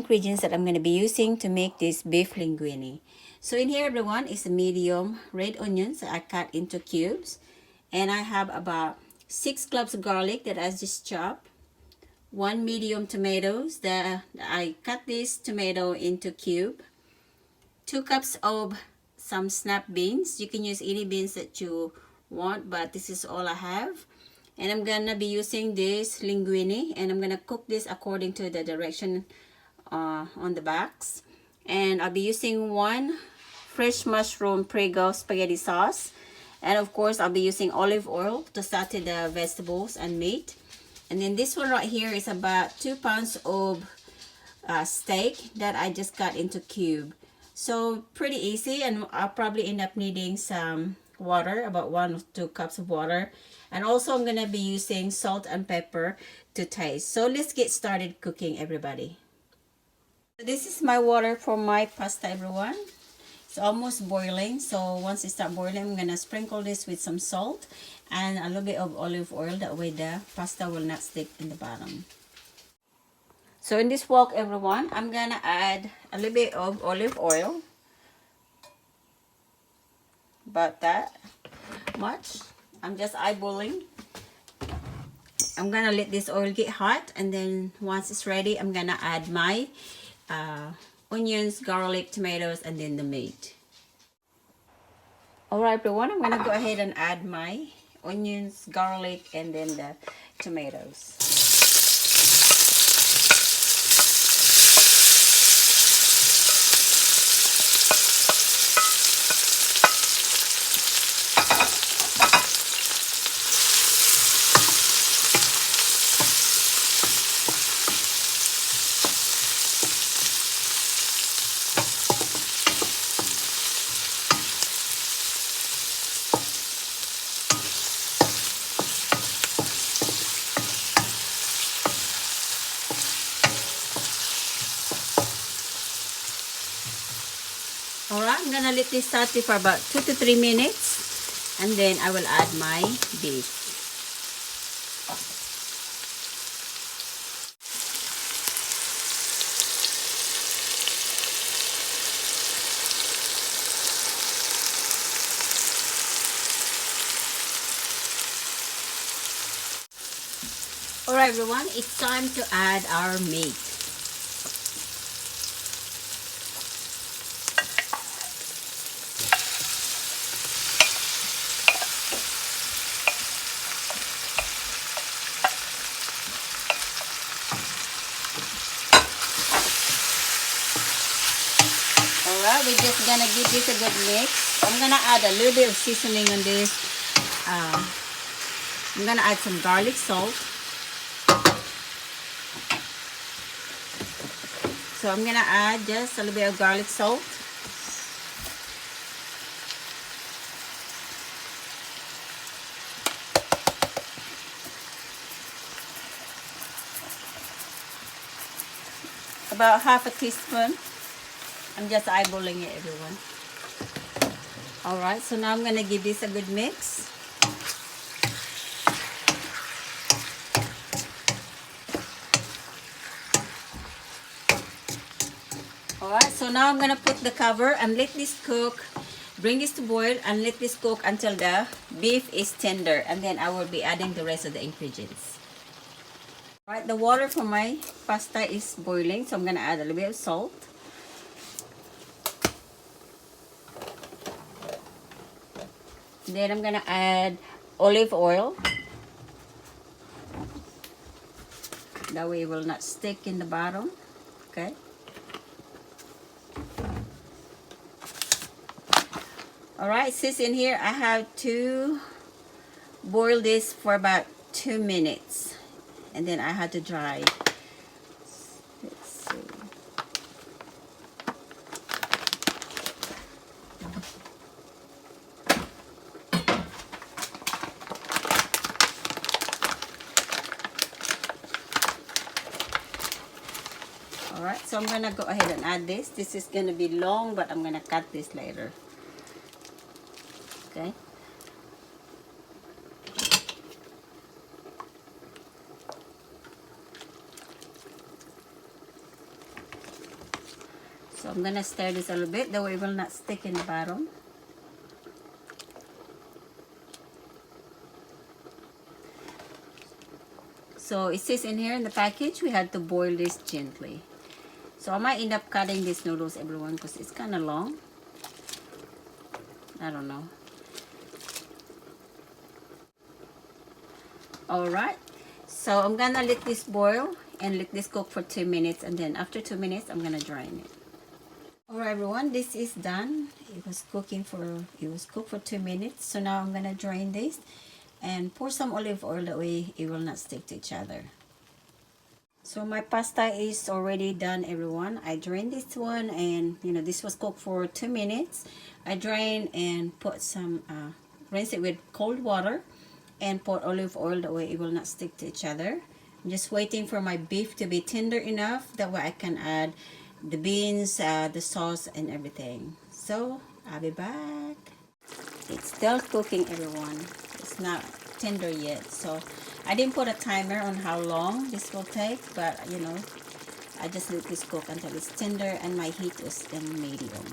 ingredients that I'm going to be using to make this beef linguine. So in here, everyone, is a medium red onions that I cut into cubes. And I have about 6 cloves of garlic that I just chopped. 1 medium tomatoes that I cut this tomato into cube. 2 cups of some snap beans. You can use any beans that you want, but this is all I have. And I'm gonna be using this linguine, and I'm gonna cook this according to the direction on the box. And I'll be using 1 fresh mushroom Prego spaghetti sauce, and of course I'll be using olive oil to saute the vegetables and meat. And then this one right here is about 2 pounds of steak that I just cut into cube. So pretty easy, and I'll probably end up needing some water, about 1 or 2 cups of water. And also I'm gonna be using salt and pepper to taste. So let's get started cooking, everybody. This is my water for my pasta, everyone. It's almost boiling, so once it starts boiling, I'm gonna sprinkle this with some salt and a little bit of olive oil. That way the pasta will not stick in the bottom. So in this wok, everyone, I'm gonna add a little bit of olive oil. About that much. I'm just eyeballing. I'm gonna let this oil get hot, and then once it's ready, I'm gonna add my onions, garlic, tomatoes, and then the meat. Alright, everyone, I'm gonna go ahead and add my onions, garlic, and then the tomatoes. Alright, I'm gonna let this saute for about 2 to 3 minutes, and then I will add my beef. Alright, everyone, it's time to add our meat. Alright, we're just gonna give this a good mix. I'm gonna add a little bit of seasoning on this. I'm gonna add some garlic salt. So I'm gonna add just a little bit of garlic salt. About half a teaspoon. I'm just eyeballing it, everyone. Alright, so now I'm gonna give this a good mix. Alright, so now I'm gonna put the cover and let this cook. Bring this to boil and let this cook until the beef is tender, and then I will be adding the rest of the ingredients. Alright, the water for my pasta is boiling, so I'm gonna add a little bit of salt. Then I'm gonna add olive oil. That way it will not stick in the bottom. Okay. Alright, sis, in here I have to boil this for about 2 minutes. And then I had to dry. Let's see. Alright, so I'm gonna go ahead and add this. This is gonna be long, but I'm gonna cut this later. Okay. So I'm gonna stir this a little bit, that way it will not stick in the bottom. So it says in here in the package, we had to boil this gently. So I might end up cutting these noodles, everyone, because it's kind of long. I don't know. Alright, so I'm gonna let this boil and let this cook for 2 minutes, and then after 2 minutes I'm gonna drain it. Alright everyone, this is done. It was cooked for 2 minutes. So now I'm gonna drain this and pour some olive oil, that way it will not stick to each other. So my pasta is already done, everyone. I drained this one, and this was cooked for 2 minutes. I drained and put some rinse it with cold water and put olive oil, that way it will not stick to each other. I'm just waiting for my beef to be tender enough, that way I can add the beans, the sauce, and everything. So I'll be back. It's still cooking, everyone. It's not tender yet, so I didn't put a timer on how long this will take, but I just let this cook until it's tender, and my heat is in medium.